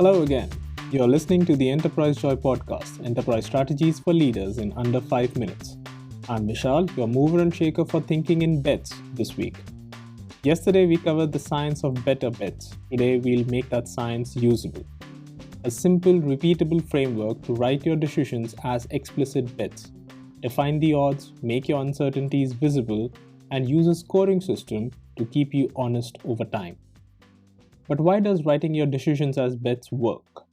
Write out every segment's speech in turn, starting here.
Hello again. You're listening to the Enterprise Joy podcast, Enterprise Strategies for Leaders in Under 5 Minutes. I'm Vishal, your mover and shaker for thinking in bets this week. Yesterday we covered the science of better bets. Today we'll make that science usable. A simple, repeatable framework to write your decisions as explicit bets. Define the odds, make your uncertainties visible, and use a scoring system to keep you honest over time. But why does writing your decisions as bets work?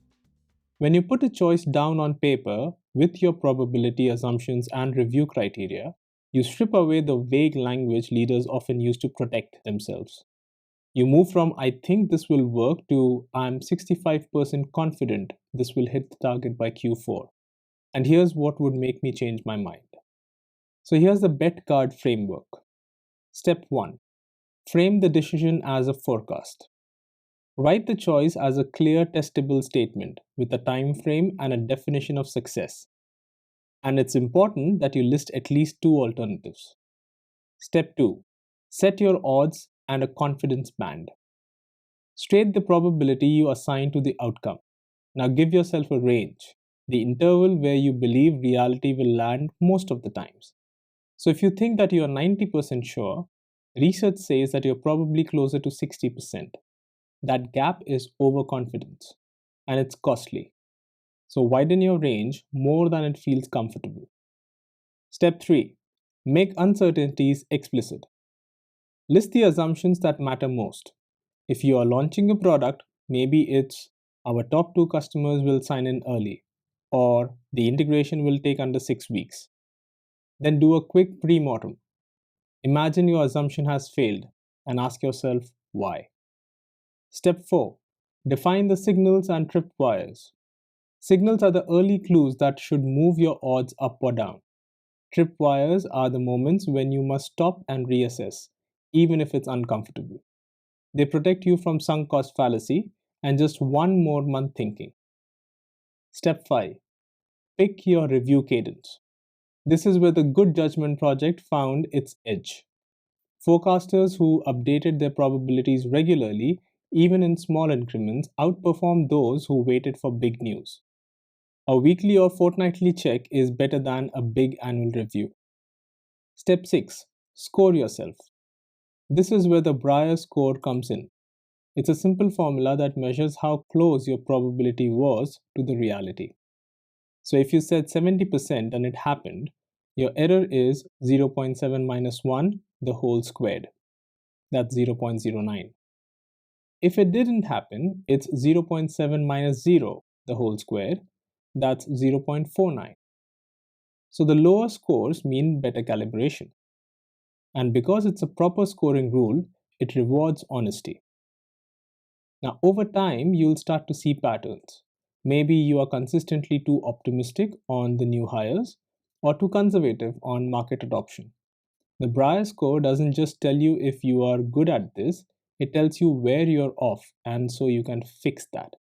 When you put a choice down on paper with your probability assumptions and review criteria, you strip away the vague language leaders often use to protect themselves. You move from "I think this will work" to "I'm 65% confident this will hit the target by Q4. And here's what would make me change my mind." So here's the bet card framework. Step 1. Frame the decision as a forecast. Write the choice as a clear, testable statement with a time frame and a definition of success. And it's important that you list at least 2 alternatives. Step 2. Set your odds and a confidence band. State the probability you assign to the outcome. Now give yourself a range, the interval where you believe reality will land most of the times. So if you think that you are 90% sure, research says that you're probably closer to 60%. That gap is overconfidence, and it's costly. So widen your range more than it feels comfortable. Step 3. Make uncertainties explicit. List the assumptions that matter most. If you are launching a product, maybe it's "our top 2 customers will sign in early," or "the integration will take under 6 weeks." Then do a quick pre-mortem. Imagine your assumption has failed and ask yourself why. Step 4. Define the signals and tripwires. Signals are the early clues that should move your odds up or down. Tripwires are the moments when you must stop and reassess, even if it's uncomfortable. They protect you from sunk cost fallacy and just one more month thinking. Step 5. Pick your review cadence. This is where the Good Judgment Project found its edge. Forecasters who updated their probabilities regularly, even in small increments, outperformed those who waited for big news. A weekly or fortnightly check is better than a big annual review. Step 6. Score yourself. This is where the Brier score comes in. It's a simple formula that measures how close your probability was to the reality. So if you said 70% and it happened, your error is 0.7 minus 1, the whole squared. That's 0.09. If it didn't happen, it's 0.7 minus 0, the whole squared. That's 0.49. So the lower scores mean better calibration. And because it's a proper scoring rule, it rewards honesty. Now, over time, you'll start to see patterns. Maybe you are consistently too optimistic on the new hires or too conservative on market adoption. The Brier score doesn't just tell you if you are good at this, it tells you where you're off, and so you can fix that.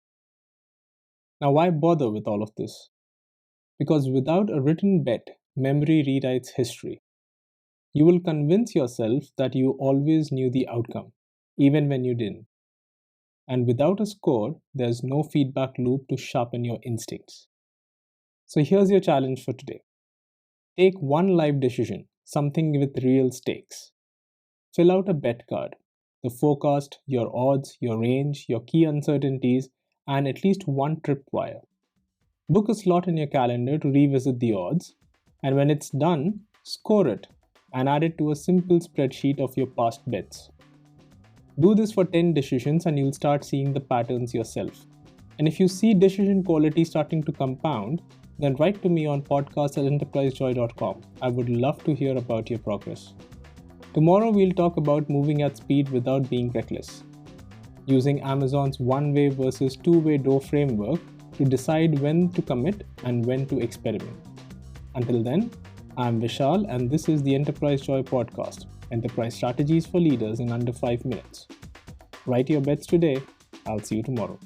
Now, why bother with all of this? Because without a written bet, memory rewrites history. You will convince yourself that you always knew the outcome, even when you didn't. And without a score, there's no feedback loop to sharpen your instincts. So here's your challenge for today. Take one live decision, something with real stakes. Fill out a bet card, the forecast, your odds, your range, your key uncertainties, and at least one tripwire. Book a slot in your calendar to revisit the odds, and when it's done, score it and add it to a simple spreadsheet of your past bets. Do this for 10 decisions and you'll start seeing the patterns yourself. And if you see decision quality starting to compound, then write to me on podcast@enterprisejoy.com. I would love to hear about your progress. Tomorrow we'll talk about moving at speed without being reckless, using Amazon's one-way versus two-way door framework to decide when to commit and when to experiment. Until then, I'm Vishal and this is the Enterprise Joy podcast, Enterprise Strategies for Leaders in Under 5 Minutes. Write your bets today. I'll see you tomorrow.